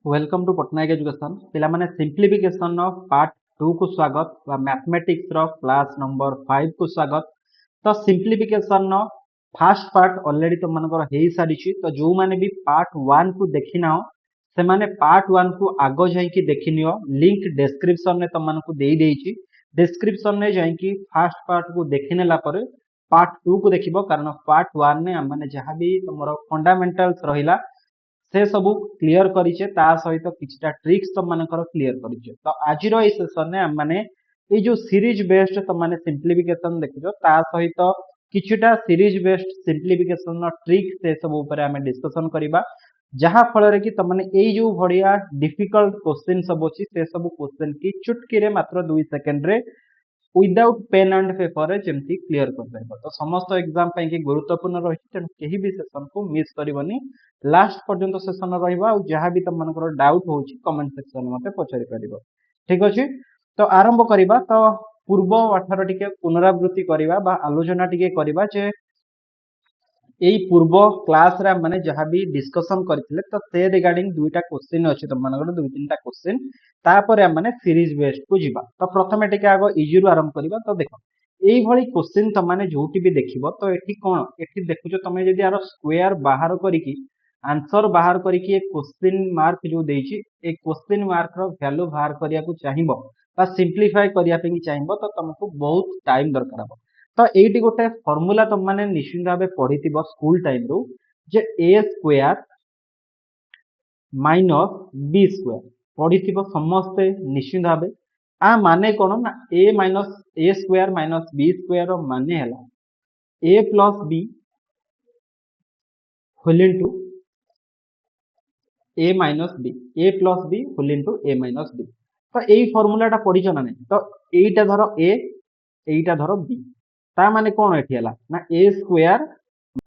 Welcome to Patnaik education पिला माने सिंप्लिफिकेशन of part 2 को स्वागत व मैथमेटिक्स रो क्लास नंबर 5 को स्वागत। तो सिंप्लिफिकेशन नो फर्स्ट पार्ट ऑलरेडी तो मनकर हे सारी तो जो माने भी पार्ट 1 को देखि नाओ से माने पार्ट 1 को आगो जाई कि देखि नियो लिंक डिस्क्रिप्शन में तो मन को देई देइची डिस्क्रिप्शन में जाई कि फर्स्ट पार्ट को देखिनेला पर पार्ट 2 को देखिबो कारण पार्ट 1 में हम माने जहां भी तमरो फंडामेंटल्स रहिला से सब क्लियर करिचे ता सहित किछटा ट्रिक्स तो मानकर क्लियर करिचे। तो आज रो इस सेशन में हम माने ए जो सीरीज बेस्ड तो माने सिंप्लिफिकेशन देखिजो ता सहित किछटा series based simplification no trick से सब ऊपर हमें डिस्कशन करिबा जहा फल रे कि त माने ए जो बढ़िया डिफिकल्ट क्वेश्चन सब अछि से सब क्वेश्चन की चुटकी रे मात्र 2 सेकंड रे विदाउट पेन एंड पेपर जमती क्लियर कर पाइबो। तो समस्त एग्जाम पई कि गुरुत्वपूर्ण रही तेणु केही भी सेशन को मिस करबनी लास्ट पर्यंत सेशन रहिबा और जहां भी तुम मनकर डाउट होची कमेंट सेक्शन में मते पचारि परिबो। ठीक अछि तो आरंभ करिबा। तो पूर्व पाठर टिके पुनरावृत्ति करिबा बा आलोचना टिके करिबा जे एई पूर्व क्लास रे माने जहां भी डिस्कशन करथिले तो से रिगार्डिंग दुईटा क्वेश्चन अछि त मनकर दुई तीनटा क्वेश्चन तापर हम माने सीरीज बेस्ड को जिबा। तो प्रथमे टिके आगो इजी रु आरंभ करिबा। तो देखो एई भली क्वेश्चन त माने जोटी भी देखिबो तो एठी कोन एठी देखुचो तमे जदी आरो स्क्वायर बाहर करिकि आंसर बाहर करिकि एक क्वेश्चन मार्क जो देइछि एक क्वेश्चन मार्क रो वैल्यू बाहर करिया को चाहिबो बा सिंप्लीफाई करिया पे चाहिबो तो तुमको बहुत टाइम दरकार हो। तो एटी गोटे फॉर्मूला तुम माने निश्चित भाव पढ़ी स्कूल टाइम रू जे ए स्क्वायर माइनस बी स्क्वायर पढ़ी समस्ते निश्चित भाव आ माने कौन ना ए माइनस ए स्क्वायर माइनस बी स्क्वायर माने हला ए प्लस बी होल इनटू ए माइनस बी ए प्लस बी होल इनटू ए माइनस बी। तो यही फॉर्मूलाटा पढ़ी ना नहीं तो यहीटा धर ए यहीटा धर बी ता माने कौन एठी हला ना ए स्क्वायर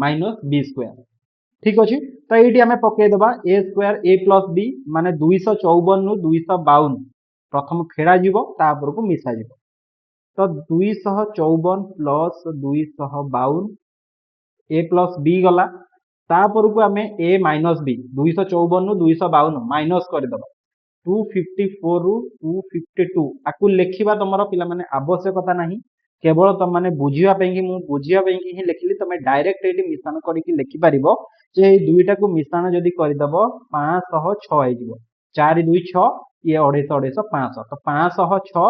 माइनस बी स्क्वायर। ठीक अछि तो एठी हमें पके दबा ए स्क्वायर ए प्लस बी माने 254 नु 252 प्रथम खेड़ा जीवो तापर को मिसा जीवो। तो 254 प्लस 252 ए प्लस बी गला तापर को हमें ए माइनस बी 254 नु 252 माइनस कर दबा 254 रु 252 आकु लेखिबा तमरो पिला माने आवश्यकता नाही केवल तुम माने बुझिया पे कि मु बुझिया पे कि ही लिखली तमे डायरेक्ट एटी मिश्रण करके लिखि पारिबो जे ए दुईटा को मिश्रण जदी करि दबो 506 आइ जिवो 4 2 6 ये 250 250 500 तो 506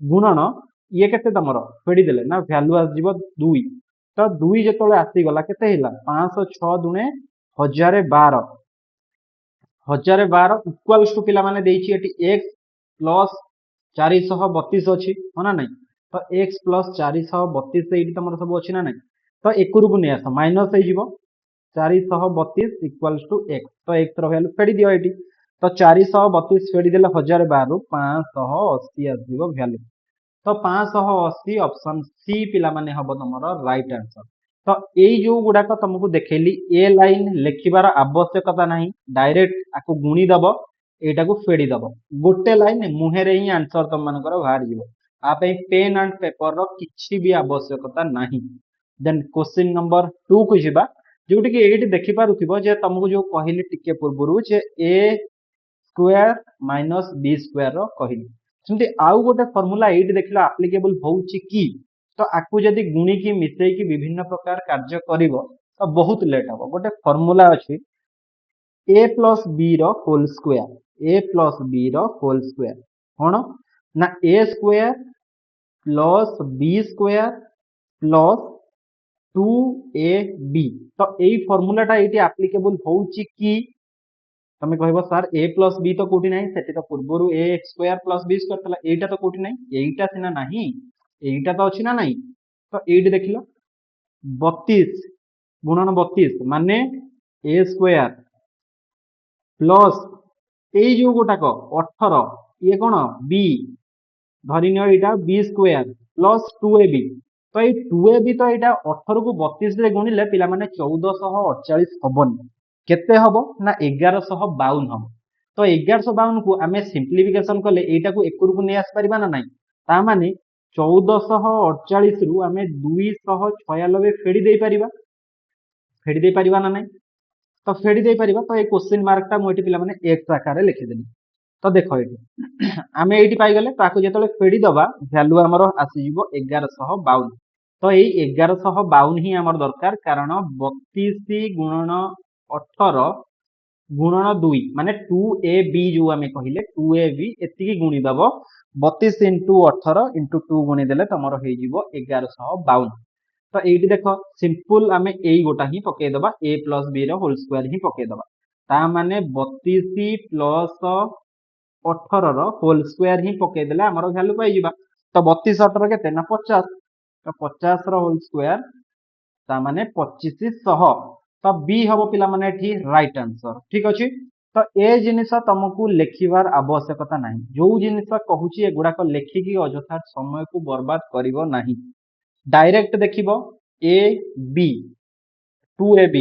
गुणन ये केते तमरो फेडी देले ना वैल्यू आस जिवो 2 तो 2 जेतोले आसी गला केते हिला 506 दुने 1012 1012 इक्वल्स टू पिला माने देइछि एटी x प्लस 432 अछि होना नहीं तो x प्लस 432 से एटी तमरो सब अछि ना नहीं तो एकरु को नै आस माइनस हे जिवो 432 इक्वल्स टू x तो x रो वैल्यू फेडी दियो एटी तो 432 फेडी देले 1012 रु 580 आसीबो वैल्यू। तो 580 ऑप्शन सी पिला माने हबो तमरो राइट आंसर। तो एई जो गुडाक तुमको देखेली ए लाइन लिखिबार आवश्यकता नाही डायरेक्ट आको गुणी दबो एटा को फेडी दबो गोटे लाइन मुहे रे ही आंसर तुम मानकर बाहर जीवो आ पे पेन एंड पेपर रो किछि भी आवश्यकता नाही। देन क्वेश्चन नंबर 2 को जिबा जोटी कि एटी देखि पारुथिबो जे तुमको जो कहिली टिके पूर्वरु जे ए square minus B square rho कहिली सेमती आउ गोटे फार्मूला एटी देखिला एप्लीकेबल होउची की तो आकु जदी गुणी की मिसई की विभिन्न प्रकार कार्य करिवो तो बहुत लेट हबो। गोटे फार्मूला अछि a प्लस b रो whole square a plus b रो होल स्क्वायर कोन ना a square plus b square plus 2ab तो एई फार्मूलाटा एटी एप्लीकेबल होउची की तमे कहबो सर a प्लस b तो कोठी नाही सेठी तो पूर्वरु a square plus b square तला एटा तो कोठी नाही एटा सिना नाही एटा तो अछि ना नाही तो एटी देखिलो 32 गुणन 32 माने a स्क्वायर प्लस एई जो गोटाक 18 ये कोन b धरिनियो एटा b स्क्वायर प्लस 2ab तो ये 2ab तो एटा 18 को 32 रे गुणिले पिला माने 1448 हबनी केते हबो ना 1152 हबो। तो 1152 को आमे सिंप्लिफिकेशन करले एटा को एकरु को नै आस परिबा ना नाही ता माने 1448 रु आमे 296 फेडी दे परिबा ना नाही तो फेडी दे परिबा तो ए क्वेश्चन मार्क टा मोइटी पिला माने x आकार रे लिखि देली तो देखो एठी आमे एठी पाई गले ताको जेतले फेडी दबा वैल्यू हमरो आसी जिवो 1152 तो एई 1152 ही हमर दरकार कारण 32 गुणन 18 गुणन 2 माने 2ab जो आमे कहिले 2ab एतिकी गुणी दबो 32 into 18 into 2 गुणी देले तमरो हे जिवो 1152 तो एठी देखो सिंपल आमे एई गोटा ही पके दबा a plus b रो होल स्क्वायर ही पके दबा ता माने 32 plus 18 रो होल स्क्वायर ही पके देले हमरो वैल्यू पाई जिबा तो 32 18 केते ना 50 तो 50 रो होल स्क्वायर ता माने 2500 तो बी हबो पिला माने एठी राइट आंसर ठीक अछि तो ए जिनिस तुमको लेखिबार आवश्यकता नाही जो जिनिस कहूची एगुडा को लेखि की अजथा समय को बर्बाद करिवो नाही डायरेक्ट देखिबो ए बी 2ab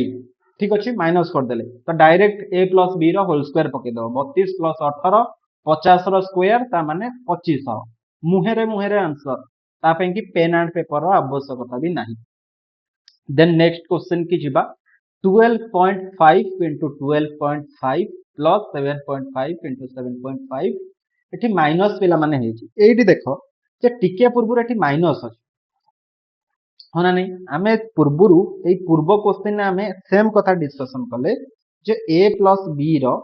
ठीक अछि माइनस कर देले तो डायरेक्ट a plus b रो होल स्क्वायर पके दो 32 plus 18 50 रो स्क्वायर ता माने 2500 मुहेरे आंसर ता पे की पेन एंड पेपर रो आवश्यकता भी नाही देन नेक्स्ट क्वेश्चन की जिबा 12.5 into 12.5 plus 7.5 into 7.5 एठी माइनस पिला माने हेची एठी देखो जे टिके पूर्व एठी माइनस अछि होना नहीं आमे पूर्वरु ए पूर्व क्वेश्चन ने आमे सेम कथा डिस्कशन कले जे a plus b रो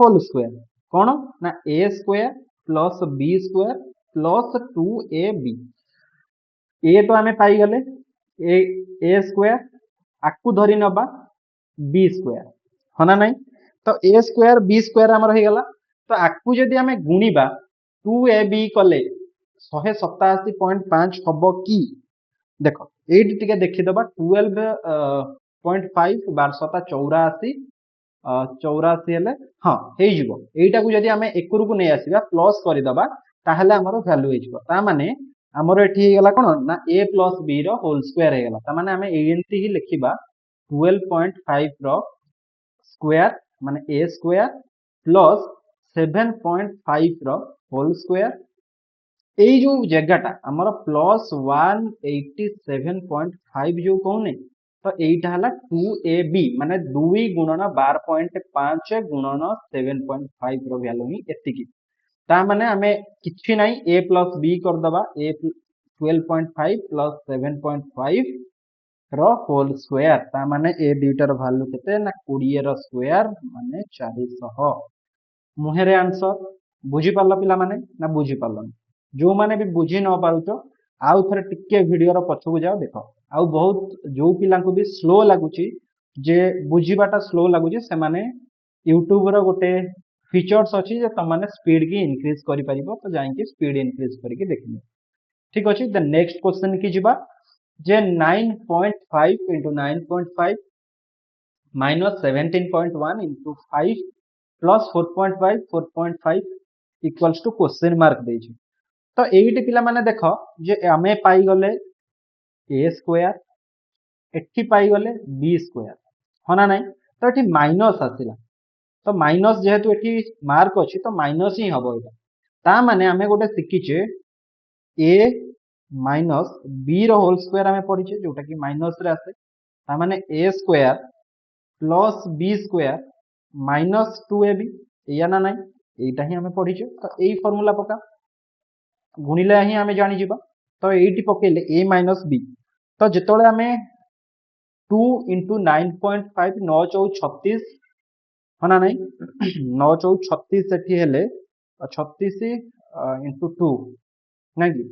होल स्क्वायर कोन ना a square plus b square plus 2ab a तो आमे पाई गले a स्क्वायर आकु धरि नबा b स्क्वायर होना नहीं तो a स्क्वायर b स्क्वायर हमर हे गला तो आकु जदी आमे गुणीबा 2ab कले 187.5 हबो की देखो एटी टिके देखि दबा 12.5 बार 84 84 हेले हां हे जिवो एटा को जदी हमें एकरु को नै आसीबा प्लस करि दबा ताहले हमरो वैल्यू हे जिवो ता माने हमरो एठी हे गला कोन ना a plus b रो होल स्क्वायर हे गला ता माने हमें एंटी ही लिखिबा 12.5 रो स्क्वायर माने a स्क्वायर प्लस 7.5 रो होल स्क्वायर এই जो जगहटा हमर प्लस 187.5 जो कहने तो एटा हला 2ab माने 2 गुणन 12.5 गुणन 7.5 रो वैल्यू ही एतिकी ता माने हमें किछि नाही a plus b कर दबा a 12.5 plus 7.5 रो होल स्क्वायर ता माने ए दुइटार वैल्यू केते ना 20 रो स्क्वायर माने 400 मुहेरे आंसर बुझी पारला पिला माने ना बुझी पारलन जो माने भी बुझी न पारुचो आउ थरे टिके वीडियो रो पछकु जाओ देखो आउ बहुत जो पिला को भी स्लो लागुची जे बुझीबाटा स्लो लागुची से माने YouTube रो गोटे फीचर्स अछि जे त माने स्पीड की इंक्रीज करि परिबो तो जाई कि स्पीड इंक्रीज करि के देखिबो ठीक अछि द नेक्स्ट क्वेश्चन की जिबा जे 9.5 into 9.5 minus 17.1 into 5 plus 4.5 4.5 equals to question mark देछि तो एइट पिला माने देखो जे हमें पाई गले a स्क्वायर एठी पाई गले b स्क्वायर होना नहीं तो एठी माइनस आसिला तो माइनस जेहेतु एठी मार्क अछि तो माइनस ही हबो एटा ता माने हमें गोटे सिकिचे a माइनस b रो होल स्क्वायर हमें पढिचे जोटा कि माइनस रे आसे ता माने a square plus b square minus 2ab या ना नहीं एटा ही हमें पढिचे तो एई फार्मूला पका गुणिले ही हमें जानि जिबा तो एटी पकेले a minus b तो जेतोले हमें 2 into 9.5 9 4 36 होना नहीं 9 4 36 सेठी हेले 36 into 2 नहीं कि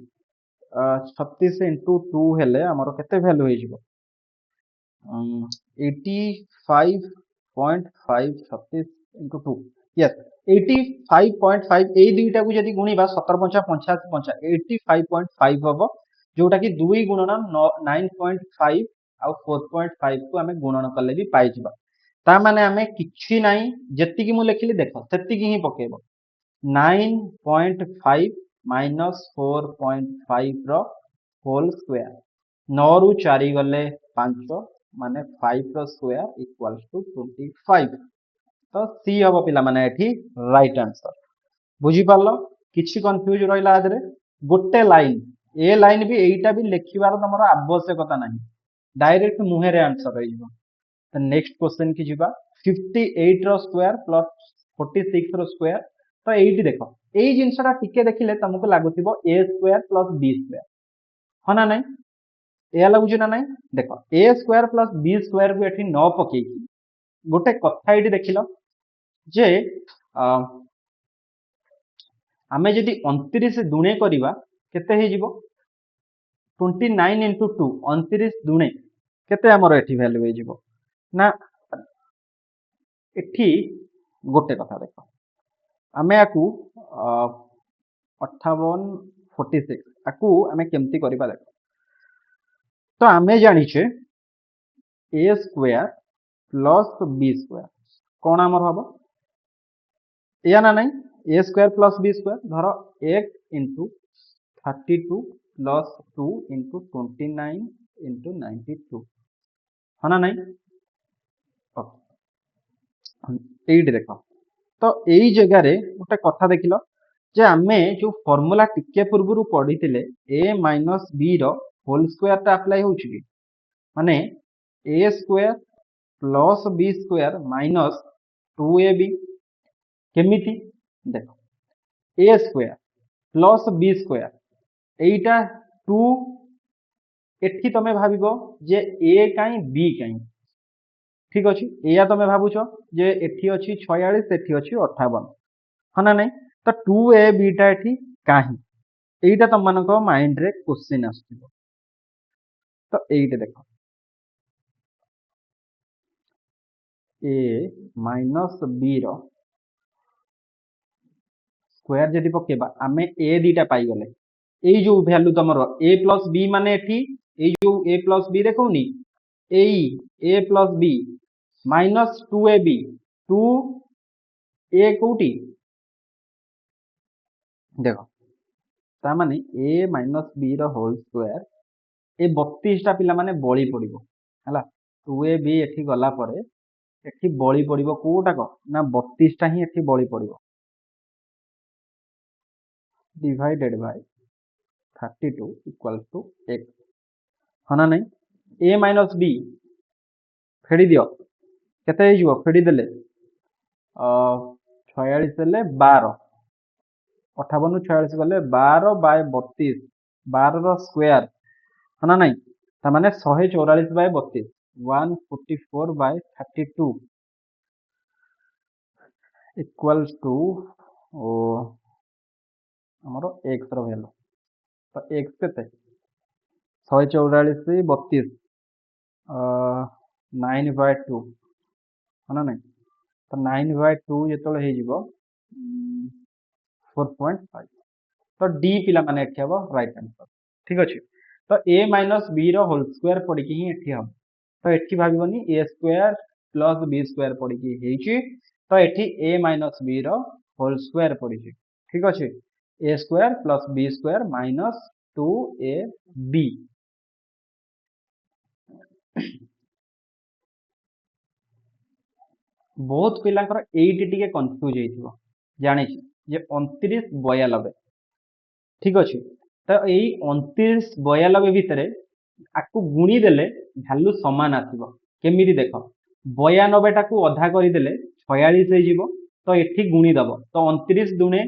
36 into 2 हेले हमरो केते वैल्यू हे जिवो 85.5 36 into 2 यस 85.5 ए दुईटा को जदी गुणीबा 17 पंचा 85 पंचा 85.5 हबो जोटा कि 2 गुणन 9.5 आ 4.5 को हमें गुणन करले भी पाई जिबा ता माने हमें किछि नाही जति कि मु लिखिली देखो सेति कि ही पकेबो 9.5 minus 4.5 रो होल स्क्वायर 9 रु 4 गले 5 माने 5 रो स्क्वायर इक्वल्स टू 25 तो सी हबो पिला माने एठी राइट आंसर बुझी पारलो किछि कंफ्यूज रहिला आदरे गोटे लाइन ए लाइन भी एटा भी लिखिबार तमरो आवश्यकता नाही डायरेक्ट मुहे रे आंसर रहिबो तो नेक्स्ट क्वेश्चन की जिबा 58 रो स्क्वायर प्लस 46 रो स्क्वायर तो एठी देखो एई जिंसटा टिके देखिले तुमको लागुथिबो a square plus b square हो ना नहीं एया लागुची ना नहीं देखो a square plus b square को एठी न पकेई गोटे कथा एठी देखिलो जे आमे जदि 29 दुणे करिबा केते हे जिवो 29 into 2 29 दुणे केते हमर एठी वैल्यू हे जिवो ना एठी गोटे कथा देखो आमे आकू 58 46 आकू आमे केमती करिबा देखो तो आमे जानिछे a square plus b square कोन हमर हबो या ना नहीं a square plus b square धरो 1 into 32 प्लस 2 into 29 into 92 है ना नहीं एइट देखो तो एई जगह रे गोटे कथा देखिलो जे आमे जो फार्मूला टिके पूर्वरु पढितिले a माइनस b रो होल स्क्वायर ता अप्लाई होउछि कि माने a square plus b square minus 2ab केमिति देखो a square plus b square एइटा 2 एठी तमे भाबिबो जे a काई b काई ठीक अछि एया तमे भाबुछो जे एठी अछि 46 एठी अछि 58 हना नै त 2a b टा एठी काहे एइटा तम मानको माइंड रे क्वेश्चन आछिबो तो एइटे देखो a माइनस b रो स्क्वायर जदि पकेबा आमे a दीटा पाई गले एई जो वैल्यू तमरो a प्लस b माने एठी एई जो a प्लस b देखौनी एई a plus b minus 2ab 2a कोटी देखो ता माने a माइनस b रो होल स्क्वायर ए 32 टा पिला माने बळी पडिबो हला 2ab एठी गला परे एठी बळी पडिबो कोटा को ना 32 टा ही एठी बळी पडिबो divided by 32 equals to x हना नहीं a माइनस b फेडी दियो केते हे जिवो फेडी देले 46 देले 12 58 नु 46 गले 12 बाय 32 12 रो स्क्वायर हना नहीं ता माने 144 बाय 32 144 बाय 32 इक्वल्स टू ओ हमरो x रो वैल्यू तो x केते 144 32 9 बाय 2 हना नहीं तो 9 बाय 2 जेतले हे जिवो 4.5 तो डी पिला माने एठी हबो राइट आंसर ठीक अछि तो a माइनस b रो होल स्क्वायर पडी कि ही एठी हम तो एठी भाबिबनी a square plus b square पडी कि हेछि तो एठी a माइनस b रो होल स्क्वायर पडी छि ठीक अछि a square plus b square minus 2ab बहुत पिलांकर एइटी टिके कंफ्यूज हेइथिबो जानि छि जे 29 92 ठीक अछि तो एई 29 92 भितरे आकु गुणी देले वैल्यू समान आथिबो केमिति देखो 92 टाकू अधा करि देले 46 हे जिवो तो एठी गुणी दबो तो 29 दुने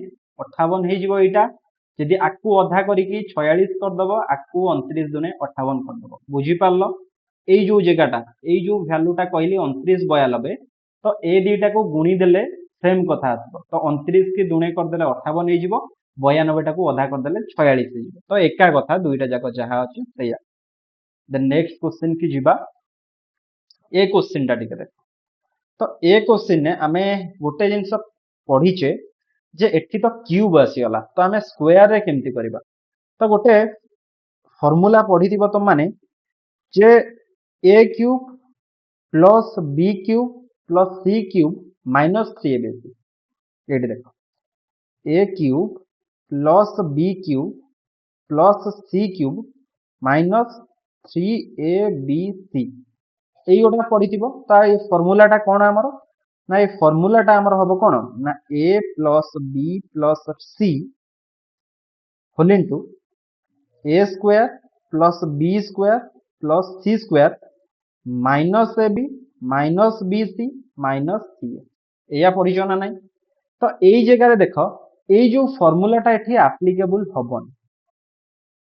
58 हे जिवो एटा यदि आकु अधा करि कि 46 कर दबो आकु 29 दुने 58 कर दबो बुझी पारलो एई जो जगहटा एई जो वैल्यूटा कहली 29 92 तो ए दीटा को गुणी देले सेम कथा आसबो तो 29 की दुणे कर देले 58 हे जिवो 92 टाकू अधा कर देले 46 हे जिवो तो एका कथा दुईटा जाक जहा अछि सेया द नेक्स्ट क्वेश्चन की जिबा ए क्वेश्चन टा टिके देखो तो ए क्वेश्चन ने आमे गोटे जिंस पढिचे जे एठी तो क्यूब आसीगला तो आमे स्क्वायर रे केमती करबा तो गोटे फार्मूला पढिथिबो तो माने जे a cube plus b cube plus c cube minus 3ab एठी देखो a cube plus b cube plus c cube minus 3abc एई गोटा पढिथिबो ता ए फार्मूलाटा कोन हमर ना ए फार्मूलाटा हमर हबो कोन ना a plus b plus c whole into a square plus b square plus c square minus ab minus B C minus C या पढ़ी ना नहीं तो यही जगह देख ये जो फर्मूलाटा एठी एप्लीकेबल हबन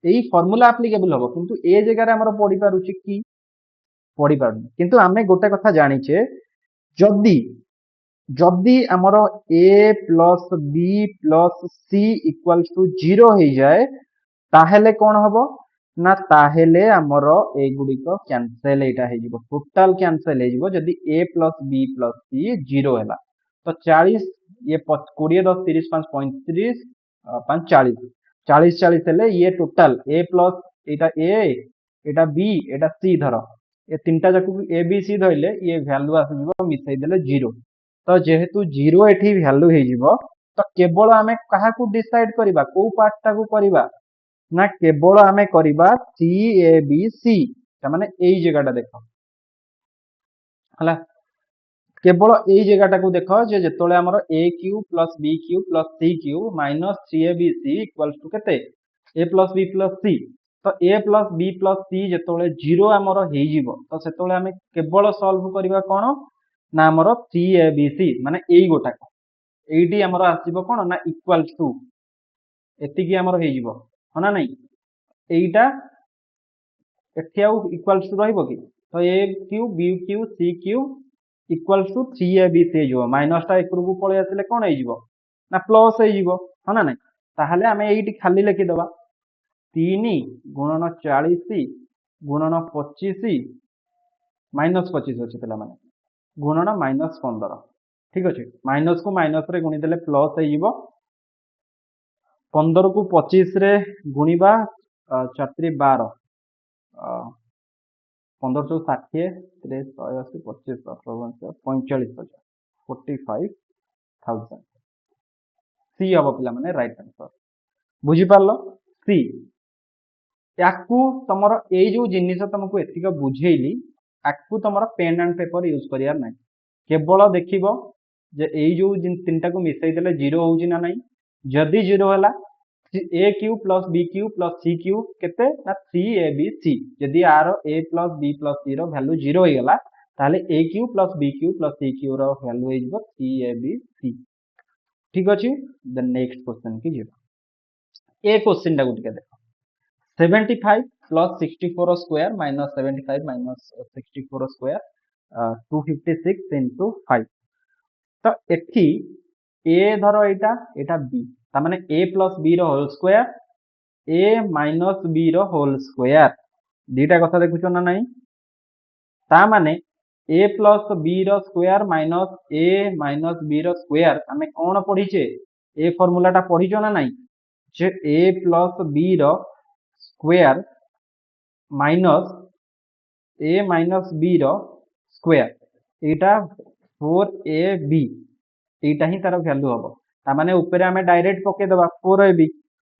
यही फर्मूला एप्लीकेबल हम किंतु ए जगह आमर पढ़ी पारुछि कि पढ़ी पारुनि किंतु आमे गोटे कथा जानिछे जदि जदि आमर A plus B plus C equals to 0 हो जाए ताहेले कौन हबो ना ताहेले आमर ए गुडिक कैंसिल एटा हे जिवो टोटल कैंसिल हे जिवो जदि ए प्लस बी प्लस सी 0 हैला तो 40 ये 20 10 30 5 35 5 40 40 40 हेले ये total A plus iota B एटा सी धर ए तीनटा जाक ए बी सी धरले ये वैल्यू आसी जिवो मिसई देले 0 तो जेहेतु 0 एठी वैल्यू हे जिवो तो केवल आमे कहा को डिसाइड करिबा को पार्ट टा को करिबा ना केवल आमे करिबा सी ए बी सी माने एई जगहटा देखो हला केवल एई जगहटा को देखो जे जेतोले हमर A cube plus B cube plus C cube minus 3abc equals to केते A plus B plus C तो A plus B plus C जेतोले 0 हमर हेई जिवो तो सेतोले आमे केवल सॉल्व करिबा कोन ना हमर 3abc माने एई गोटा एईटी हमर आसीबो कोन ना इक्वल्स टू एतिकी हमर हेई जिवो हना नै एईटा एठी आउ इक्वल्स टू रहइबो कि तो A cube B cube C cube equals to 3abc जो माइनस टा एक को पळे आसिले कोन हे जिवो ना प्लस हे जिवो हना नै ताहाले आमे एईटी खाली लिखि दबा 3 गुणन 40 गुणन 25 माइनस 25 अछि पिला माने गुणन माइनस 15 ठीक अछि माइनस को माइनस रे गुणी देले प्लस हे जिवो 15 को 25 रे गुणीबा 4 12 15 सौ 60 30 180 25 45 45,000 सी हम पिला माने राइट आंसर बुझी पारलो सी याकू तमरो ए जो जिनिस तुमको एतिक बुझेइली याकू तमरो पेन एंड पेपर यूज करियार नै केवल देखिबो जे ए जो तीनटा को मिसई देले 0 होउची ना नै जदी 0 होला A cube plus B cube plus C cube केते ना 3abc जदी आर A plus B plus C रो वैल्यू 0 हो गला ताले A cube plus B cube plus C cube रो वैल्यू हे जिवो 3abc ठीक अछि द नेक्स्ट क्वेश्चन की जिवो ए क्वेश्चन टा गुटे देखो 75 plus 64 square minus 75 minus 64 square 256 into 5 तो एठी a धरो एटा b ता माने a plus b रो whole square a minus b रो होल स्क्वायर दीटा कथा देखुछो ना नहीं ता माने a plus b रो square minus a minus b रो स्क्वायर हमें कोन पढिचे ए फार्मूला टा पढिचो ना नहीं जे a plus b रो square minus A minus B रो स्क्वायर एटा 4ab एटा ही तार वैल्यू हबो ता माने ऊपर हमें डायरेक्ट पके दबा 4ab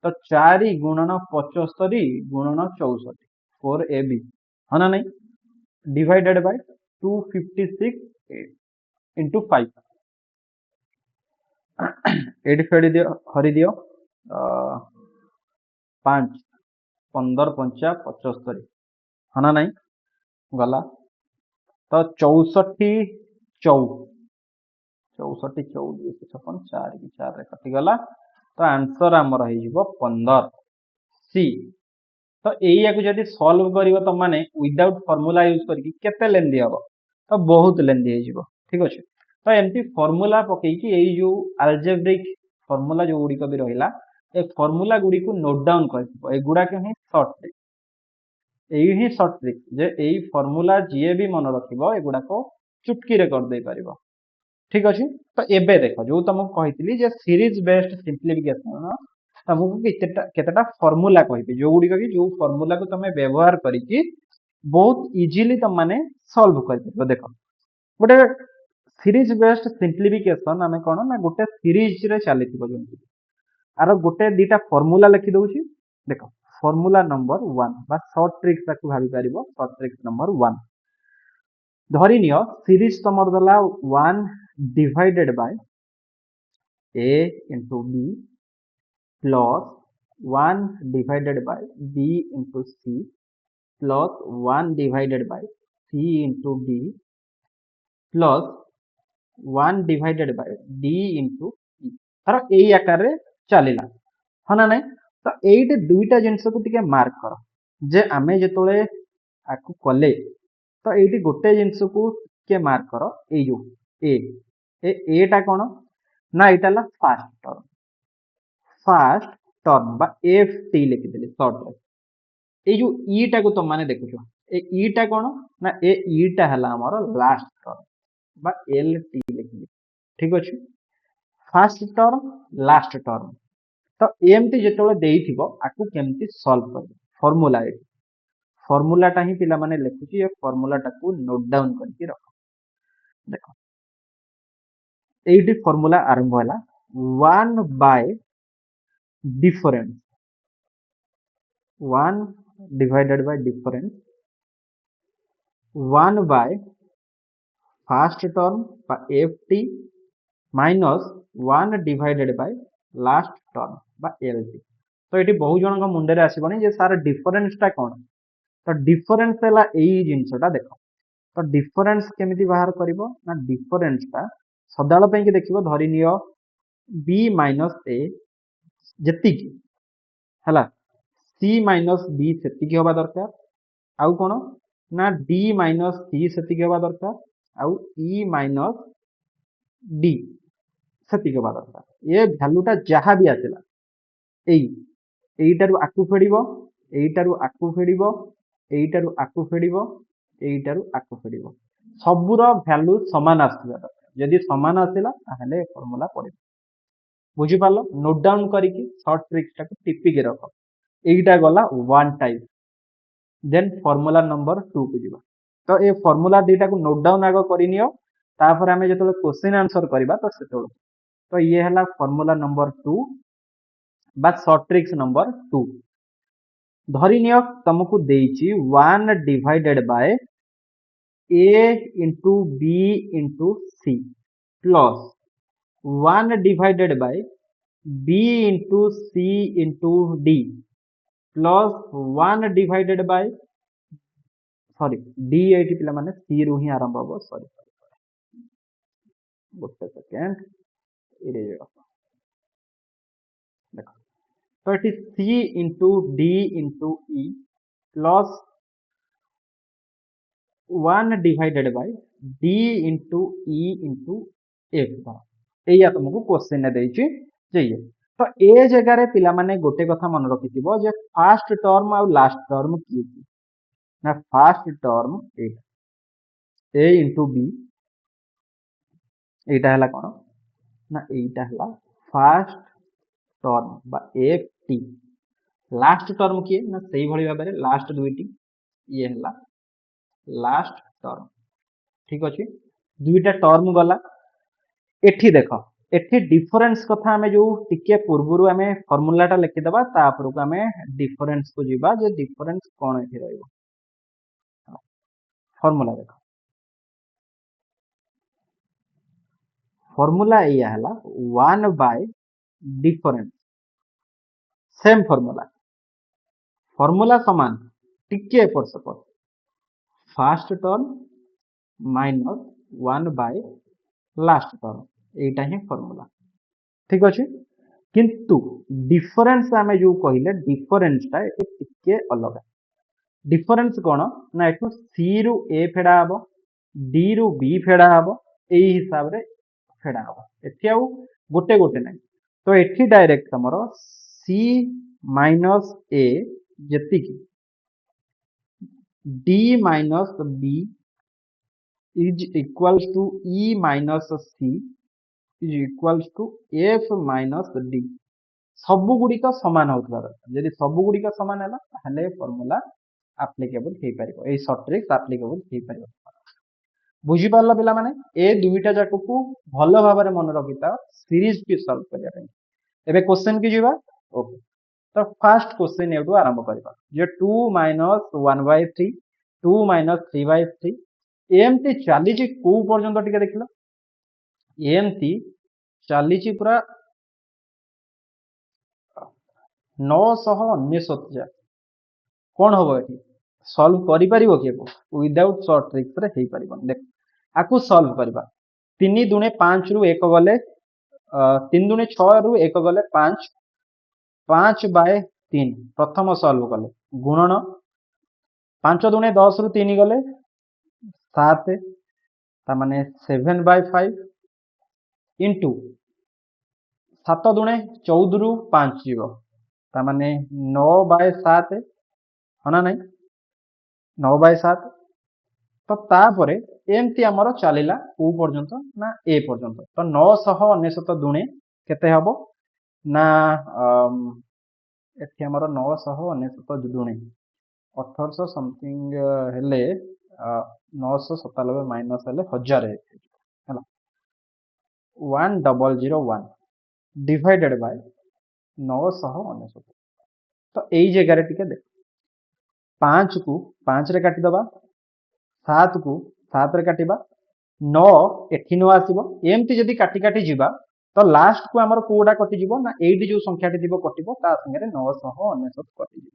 तो 4 गुणन 75 गुणन 64 4ab हना नहीं डिवाइडेड बाय 256 into 5 एडी फेडी दियो हरि दियो 5 15 5 75 हना नहीं गला तो 64 64 256 4 की 4 रे कटि गला तो आंसर हमर हे जिवो 15 सी तो एया को जदी सॉल्व करिवो त माने विदाउट फार्मूला यूज करके केते लेंदी हबो तो बहुत लेंदी हे जिवो ठीक अछि तो एमती फार्मूला पकई कि एई जो अलजेब्रिक फार्मूला जो गुडी को भी रहिला ए फार्मूला गुडी को नोट डाउन करथिबो ए गुडा के ही शॉर्ट ट्रिक एई ही शॉर्ट ट्रिक जे एई फार्मूला जीए भी मन रखिबो ए गुडा को चुटकी रे कर दे परिबो ठीक अछि तो एबे देखो जो तुमको कहितली जे सीरीज बेस्ड सिंपलीफिकेशन तुमको केतेटा फार्मूला कहिबे जो गुडी कि जो फार्मूला को तमे व्यवहार करिकि बहुत इजीली तुम माने सॉल्व कर देबो देखो गोटे सीरीज बेस्ड सिंपलीफिकेशन आमे कोन ना गोटे सीरीज रे चलीथिबो जेंति आरो गोटे दीटा फार्मूला लिखि दउछि देखो फार्मूला नंबर 1 बा शॉर्ट ट्रिक ताकू भाबी परिबो शॉर्ट ट्रिक नंबर 1 धरि नियो सीरीज तमर दला 1 divided by a into b plus 1 divided by b into c plus 1 divided by c into d plus 1 divided by D into E तार यही आकार रे चलला हाँ ना नहीं तो ये दुईटा जिनस को टिके मार्क कर जे आमे जेतोले आकु कले तो ये गोटे जिनस को टिके मार्क कर ए जो एटा कौन ना यहाँ फास्ट टर्म बा एफ टी लिखिदेली सर्ट रे ये जो ईटा को तुम मैंने देखुछ ए ईटा कौन ना ए ईटा है आमर लास्ट टर्म बा एल टी लिखिली ठीक अच्छे फास्ट टर्म लास्ट टर्म तो एमती जो देइथिबो आकु केमती सॉल्व कर फार्मूला ये फार्मूलाटा ही पिला माने लिखुची ये फार्मूलाटा को नोट डाउन करके रख देखो एटी फार्मूला आरंभ होला 1 by difference 1 divided by difference 1 by first term बा F T minus 1 divided by last term बा एल टी तो ये बहुत जन मुंडे आसबनी जे सार डिफरेंसटा कौन तो डिफरेंस है यही जिनसटा देख तो डिफरेंस केमिति बाहर करिवो ना डिफरेंसटा सदाल पे देखिवो धरि नियो बी माइनस ए जेतिकी हला सी माइनस बी सेतिकी होबा दरकार आउ कोन ना डी माइनस सी सेतिकी होबा दरकार आउ ई माइनस डी सेतिकी होबा दरकार ये वैल्यूटा जहां भी आसेला एईटारू आकु फेडिबो एईटारू आकु फेडिबो एईटारू आकु फेडिबो एईटारू आकु फेडिबो सबुर वैल्यू समान आसथिबा दरकार यदि समान आसिला ताहले फार्मूला पड़े बुझी पालो नोट डाउन करिकी शॉर्ट ट्रिक्स टाको टिपिके रख एईटा गला one type then formula number 2 को जिबा तो ए फार्मूला दीटा को नोट डाउन आगो करिनियो तापर हमें जेतले क्वेश्चन आंसर करबा तो सेतोल तो ये हला फार्मूला नंबर 2 बा शॉर्ट ट्रिक्स नंबर 2 धरि नियो तुमको देइची 1 divided bye a into b into c plus 1 divided by b into c into d plus 1 divided by sorry d eighty पिला माने c रु ही आरंभ हो सॉरी गोटे सेकंड इरेज देखो तो it is c into d into e plus 1 divided by d into e into f एया तुमको question ने देइची चाहिए तो ए जगह रे पिला माने गोटे कथा मन रखिथिबो जे फर्स्ट टर्म और लास्ट टर्म की ना फर्स्ट टर्म ए into b एटा हला कोन ना एटा हला फर्स्ट टर्म बा एफ टी लास्ट टर्म की ना सही भली भाबरे लास्ट दुईटी ये हला लास्ट टर्म ठीक अछि दुईटा टर्म गला एठी देखो एठी डिफरेंस कथा हमें जो टिके पूर्वरु हमें फार्मूलाटा लिखि दबा तापर को हमें डिफरेंस को जिबा जे डिफरेंस कोन एठी रहइबो फार्मूला देखो फार्मूला एया हला 1 by difference same formula formula समान टिके एपट सेपट first term minus 1 by last term एटा ही फार्मूला ठीक अछि किंतु डिफरेंस आमे जो कहिले डिफरेंसटा ए टिके अलग डिफरेंस कोन ना एठो सी रु ए फेडा हबो डी रु बी फेडा हबो एही हिसाब रे फेडा हबो एथि आउ गोटे गोटे नै तो एथि डायरेक्ट हमरो सी minus A जेतिकी d minus b is equals to e minus c is equals to f minus d सबु गुडी का समान होतबा यदि सबु गुडी का समान हैला ताहले फार्मूला एप्लीकेबल हे परिबो ए शॉर्ट ट्रिक्स एप्लीकेबल हे परिबो बुझी पारला पिला माने ए दुईटा जाको को भलो भाबरे मन रखिता सीरीज की सॉल्व करिया पे एबे क्वेश्चन की जीवा ओके तो फर्स्ट क्वेश्चन एटू आरंभ करबा जे 2 minus 1/3 2 minus 3/3 एमती चली को पर्यंत टिके देखिलो एमती चली पूरा 999 जा कौन हम ये सल्व कर विदाउट शॉर्ट ट्रिक्स रे हे परिबन देख आकु सॉल्व करबा 3 दुणे 5 रु 1 गले 3 दुणे 6 रु 1 गले 5 5/3 प्रथम सॉल्व कले गुणन 5 दुणे 10 रु 3 गले 7 ता माने 7/5 इंटू 7 दुणे 14 रु 5 जीव ता माने 9/7 हना नहीं 9/7 तो तापरे एमती आमर चलिला को पर्यंत ना ए पर्यंत तो 999 दुणे केते हबो ना एठी आमर 999 दुणे 1800 समथिंग हेले 997 माइनस हेले 1000 हैला 1001 डिवाइडेड बाय 999 तो एई जगह टिके देख 5 को 5 रे काटी दबा 7 को 7 रे काटिबा 9 एठी न आसीबो एमती जदी काटी काटी जिबा तो लास्ट को हमर कोडा कटि जिवो ना एडी जो संख्याटी दिबो कटिबो ता संगे 999 कटि जिवो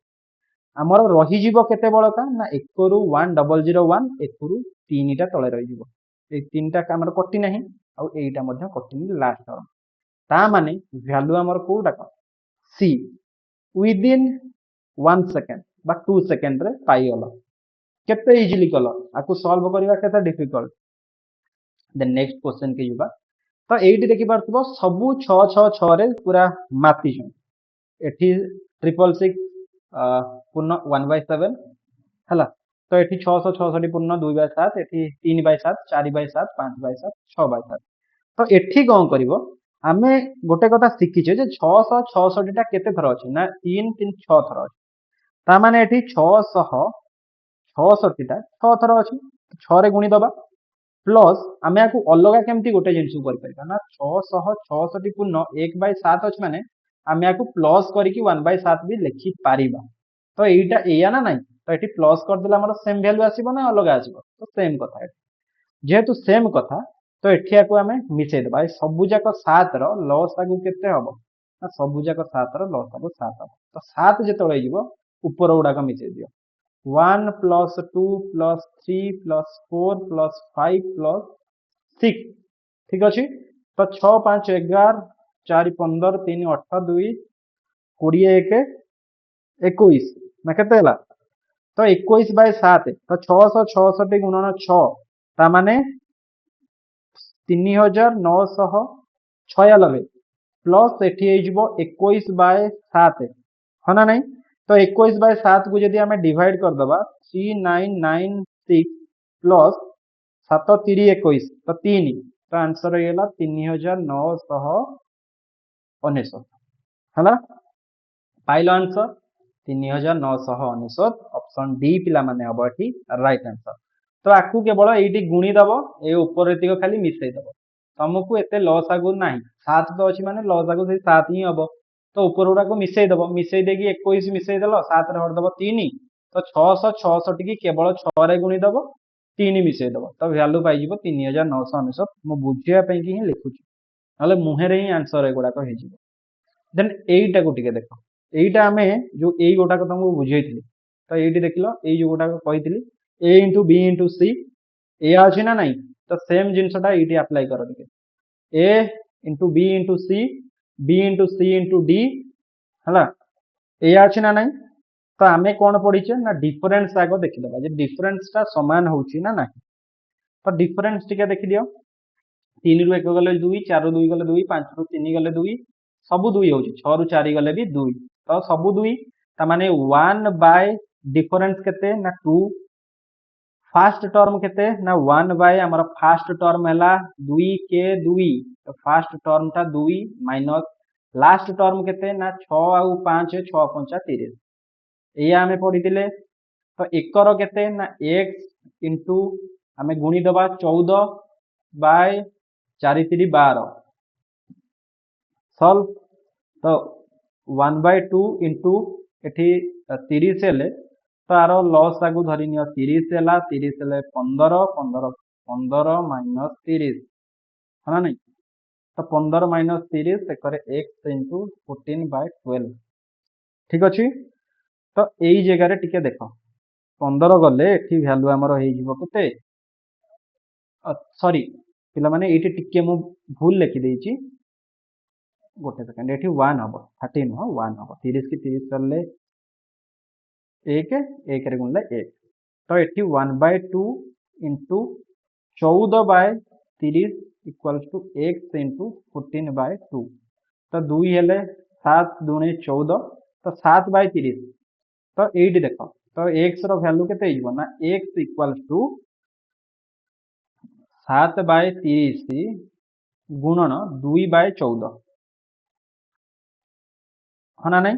हमर रही जिवो केते बळका ना 1 रु 1001 1 रु 3 टा तळे रही जिवो ए 3 टा हमर कटि नाही आ एटा मध्ये कटिनी लास्ट टर्म ता माने वैल्यू हमर कोडा का सी विदिन 1 सेकंड बा 2 सेकंड रे पाई गला केते इजीली कल आकु सॉल्व करबा केते डिफिकल्ट देन नेक्स्ट क्वेश्चन के जुबा तो एठी देखि पारथबो सबु 6 6 6 रे पूरा मापी छ एठी 666 पूर्ण 1/7 हला तो एठी 666 पूर्ण 2/7 एठी 3/7 4/7 5/7 6/7 तो एठी कोन करिवो आमे गोटे कथा सिखिछे जे 666 टा केते थर अछि ना 3 3 6 थर अछि ता माने एठी 666 टा 6 थर अछि 6 रे गुणी दबा प्लस आमे आकु अलगा केमती गोटे जिंसु करि परिबा ना 666 पूर्ण 1/7 अछि माने आमे आकु प्लस करिकि 1/7 भी लिखि पारिबा तो एटा एया ना नहीं तो एठी प्लस कर देला हमर सेम वैल्यू आसीबो ना अलगा आसीबो तो सेम कथा है जेहेतु सेम कथा तो एठी आकु आमे मिसै देबा ए सबु जाक 7 रो लॉस आगु केते हबो ना सबु जाक 7 रो लॉस आगु 7 हबो तो 7 जे तळे जिवो ऊपर उडाक मिसै दियो 1 plus 2 plus 3 plus 4 plus 5 plus 6 ठीक अछि तो 6 5 11 4 15 3 8 2 20 1 21 ना केते हला तो 21/7 तो 666 गुणन 6 ता माने 3996 प्लस एठी हे जिवो 21/7 हना नहीं तो 21/7 को जदि हमें डिवाइड कर दबा 3996 प्लस 7 3 21 तो 3 तो आंसर होइला 3999 हला पाइलो आंसर 3999 ऑप्शन डी पिला माने हबो एठी राइट आंसर तो आकु केवल एठी गुणी दबो ए ऊपर एतिको खाली मिसै दबो तुमको एते लॉस आगु नाही 7 तो अछि माने लॉस आगु से 7 ही हबो तो ऊपर उडा को मिसै दबो मिसै देगी 21 मिसै देलो 7 रे हट दबो 3 तो 666 की केवल 6 रे गुणी दबो 3 मिसै दबो तो वैल्यू पाइ जिवो 3999 मो बुझिया पई कि ही लिखुची हले मुहे रे ही आंसर एगुडा को हे जिवो देन एइटा को टिके देखो एइटा हमें जो एइ गोटा को तुमको बुझेइथिली तो एइटी देखिलो एइ जो गोटा को कहिथिली a into b into c एया अछि ना नाही तो सेम जिंसटा एइटी अप्लाई करो टिके a into b into c b into c into d हला एया अछि ना नाही तो आमे कोन पढिचे ना डिफरेंस आगो देखि दबा जे डिफरेंस ता समान होउची ना नाही तो डिफरेंस टिके देखि दियो 3 रु 1 गले 2 4 रु 2 गले 2 5 रु 3 गले 2 सबु 2 होउची 6 रु 4 गले भी 2 तो सबु 2 ता माने 1 बाय डिफरेंस केते ना 2 फास्ट टर्म केते ना 1 बाय हमर फास्ट टर्म हैला 2 के 2 तो फास्ट टर्म ता 2 माइनस लास्ट टर्म केते ना 6 आउ 5 6 5 30 एया हमें पढी दिले तो एकर केते ना x इनटू हमें गुणी दबा 14 बाय 4 3 12 सॉल्व तो 1/2 इनटू एठी 30 हेले तो आरो लॉस आगु धरि नियो 30 हेला 30 हेले 15 15 15 माइनस 30 हना नहीं तो 15 माइनस 30 एकरे x इनटू 14/12 ठीक अछि तो एई जगह रे टिके देखो 15 गले एठी वैल्यू हमर हे जिवो केते सॉरी पिला माने एटी टिके मु भूल लिखि देछि गोटे सेकंड एठी 1 हबो 13 हो 1 हबो 30 की 30 करले 1 1 रे गुणले 1 तो एठी 1/2 into 14 by 30 equals to x into 14/2 तो 2 हेले 7 दुणे 14 तो 7 बाय 30 तो एटी देखो तो x रो वैल्यू केते हिजो ना x इक्वल्स टू 7 बाय 30 गुणन 2/14 हाँ ना नहीं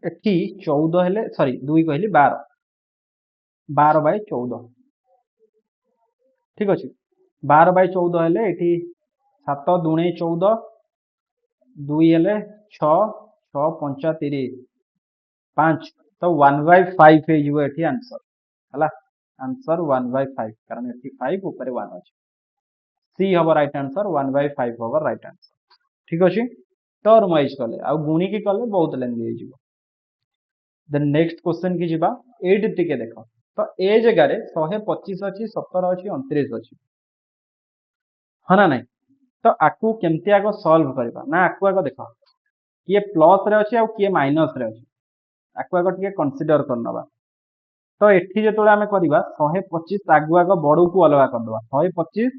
एठी 14 हेले सॉरी 2 कहली 12 12/14 ठीक अच्छे 12/14 हेले एठी 7 दुणे 14 2 हेले 6 6 5 30 5 तो 1/5 हे जिवो एठी आंसर हला आंसर 1/5 कारण एठी 5 ऊपर 1 अछि सी हबो राइट आंसर 1/5 हबो राइट आंसर ठीक अछि टर्म वाइज कले आ गुणी की कले बहुत लेंदी हे जिवो देन नेक्स्ट क्वेश्चन की जिबा 8 टिके देखो तो ए जगह रे 125 अछि 17 अछि 29 अछि हाँ ना नहीं तो आकु केमती आगो सॉल्व करबा ना आकु आगो देखो किए प्लस रे अछि आ किए माइनस रे अछि आकु आगो टिके कंसीडर करनबा तो एठी जेतोले आमे करबा 125 आगु आगो बडू को अलगा कर दबा 125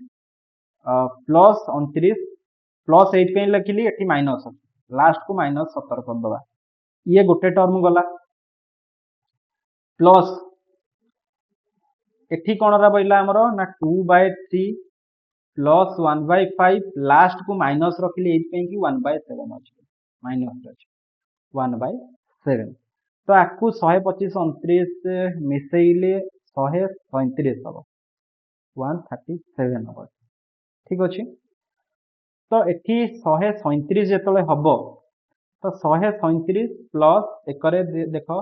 प्लस 29 प्लस 8 पे लिखिली एठी माइनस लास्ट को माइनस 17 कर दबा ये गोटे टर्म गला प्लस एठी कोन रा बइला हमरो ना 2/3 प्लस 1/5 लास्ट को माइनस रखिली 8 पे की 1/7 अछि माइनस अछि 1/7 तो आकु 125 29 मिसेइले 137 हबो 137 हबो ठीक अछि तो एठी 137 जेतले हबो तो 137 प्लस एकरे देखो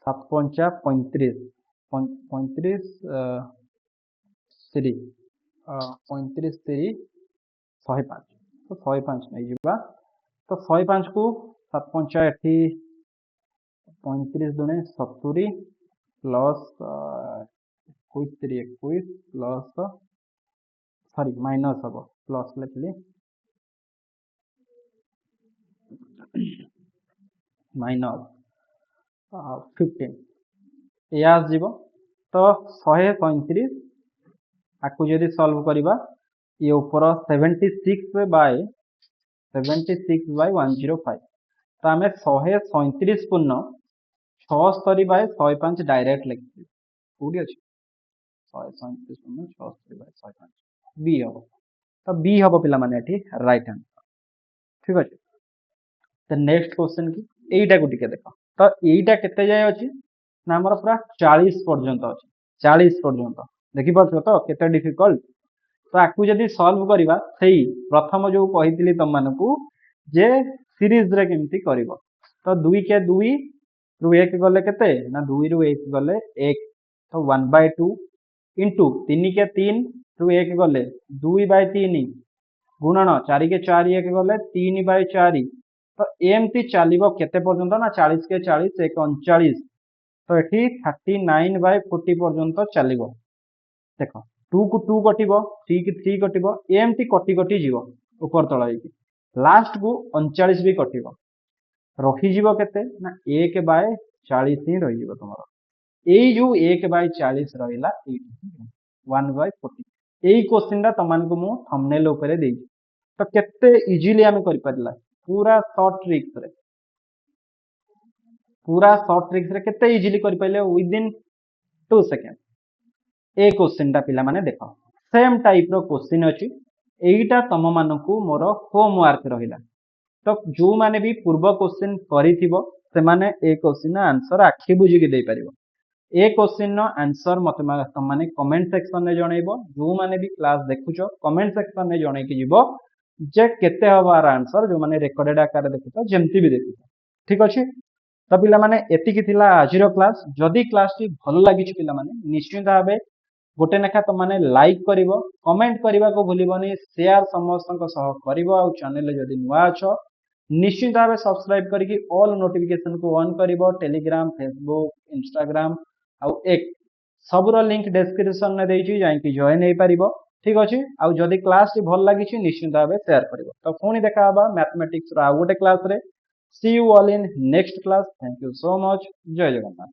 7 पंचा 35 35 3 35 3 105 तो 105 नहीं जिबा तो 105 को 7 पंचा एठी 35 दुने 70 प्लस 21 3 21 प्लस सॉरी माइनस हबो प्लस लिखली माइनस 15 या जीवो तो 135 आकु जदि सॉल्व करिबा ये ऊपर 76 बाय 105 तो आमे 137 पूर्ण 76 बाय 105 डायरेक्ट लिखि पूरी अछि 137 पूर्ण 76 बाय 105 बी हबो तो बी हबो पिला माने एठी राइट आंसर ठीक अछि तो नेक्स्ट क्वेश्चन की एटा को टिके देखो तो एटा केते जाय अछि ना हमर पूरा 40 पर्यंत अछि 40 पर्यंत देखि परछो तो केते डिफिकल्ट तो आकु जदि सॉल्व करिबा सेही प्रथम जो कहितली तम मानकू जे सीरीज रे केमती करिवो तो 2 के 2 रु 1 गले केते ना 2 रु 1 गले 1 तो 1/2 इनटू 3 के 3 रु 1 गले 2/3 गुणन 4 के 4 1 गले 3/4 तो एमती चलिबो केते पर्यंत ना 40 के 40 1 39 तो एठी 39/40 पर्यंत चलिबो देखो 2 को 2 कटिबो 3 की 3 कटिबो एमती कटि कटि जीवो ऊपर तळ होई लास्ट को 39 भी कटिबो रखि जीवो केते ना 1/40 ही रहि जीवो तमरो एई जो 1/40 रहिला 1/40 एई क्वेश्चन दा तमान को मु थंबनेल ऊपर देई तो केते इजीली आमे करि परला पूरा शॉर्ट ट्रिक्स रे केते इजीली करि पइले विद इन 2 सेकंड ए क्वेश्चन टा पिला माने देखो सेम टाइप रो क्वेश्चन अछि एईटा तम मानकू मोर होमवर्क रहिला तो जो माने भी पूर्व क्वेश्चन करिथिबो से माने ए क्वेश्चन आंसर आखि बुझी के दे परिबो ए क्वेश्चन नो आंसर मते तम माने कमेंट सेक्शन रे जणैबो जो माने भी क्लास देखुचो कमेंट सेक्शन रे जणै के जीवो जे केते हबार आंसर जो माने रेकॉर्डेड आकार देखुचो जेमती भी देखुचो ठीक अछि तो पिला माने एतिकी थिला आजिरो क्लास जदी क्लास टी भलो लागि छि पिला माने निश्चित भाबे गोटे नेखा तो माने लाइक करिवो कमेंट करिवा को भूलिबोनी शेयर समस्त सह करिवो आ चैनल जदी नुआ अछो निश्चित भाबे सब्सक्राइब करिकि ऑल नोटिफिकेशन को ऑन करिवो टेलीग्राम फेसबुक इंस्टाग्राम आउ 1 सबुर लिंक डिस्क्रिप्शन में देइछि जाइकि जॉइन हे परिबो ठीक अछि आउ जदि क्लास टी भल लागि छि निश्चित भाबे शेयर करिवो तो पुणी देखा हबा मैथमेटिक्स रो आ गोटे क्लास रे see you all in next class thank you so much जय जगन्नाथ।